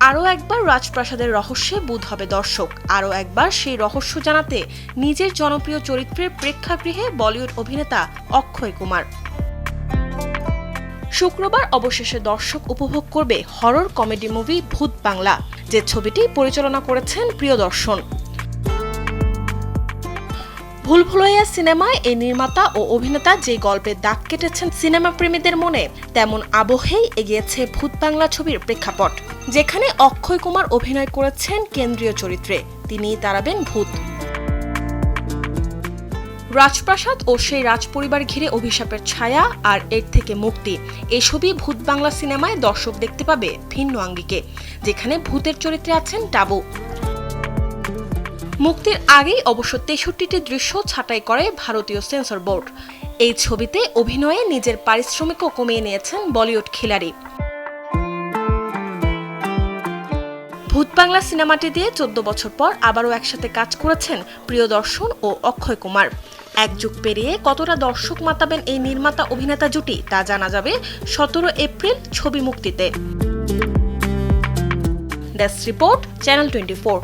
আরও একবার রাজপ্রাসাদের রহস্যে বুঁদ হবে দর্শক। আরও একবার সেই রহস্য জানাতে নিজের জনপ্রিয় চরিত্রের প্রেক্ষাগৃহে বলিউড অভিনেতা অক্ষয় কুমার। শুক্রবার অবশেষে দর্শক উপভোগ করবে হরর কমেডি মুভি ভূত বাংলা, যে ছবিটি পরিচালনা করেছেন প্রিয়দর্শন। ভুলভুলাইয়া সিনেমায় এই নির্মাতা ও অভিনেতা যে গল্পের দাগ কেটেছেন সিনেমা প্রেমীদের মনে, তেমন আবহেই এগিয়েছে ভূত বাংলা ছবির প্রেক্ষাপট, যেখানে অক্ষয় কুমার অভিনয় করেছেন কেন্দ্রীয় চরিত্রে। তিনিই তাড়াবেন ভূত। রাজপ্রাসাদ ও সেই রাজপরিবার ঘিরে অভিশাপের ছায়া আর এর থেকে মুক্তি, এসবই ভূত বাংলা সিনেমায় দর্শক দেখতে পাবে ভিন্ন আঙ্গিকে, যেখানে ভূতের চরিত্রে আছেন টাবু। মুক্তির আগেই অবশ্য ৬৩টি দৃশ্য ছাঁটাই করে ভারতীয় সেন্সর বোর্ড। এই ছবিতে অভিনয়ে নিজের পারিশ্রমিকও কমিয়ে নিয়েছেন বলিউড খিলাড়ি। ভূত বাংলা সিনেমাটি দিয়ে ১৪ বছর পর আবারও একসাথে কাজ করেছেন প্রিয়দর্শন ও অক্ষয় কুমার। এক যুগ পেরিয়ে কতটা দর্শক মাতাবেন এই নির্মাতা অভিনেতা জুটি, তা জানা যাবে ১৭ এপ্রিল ছবি মুক্তিতে। Desk report, channel 24।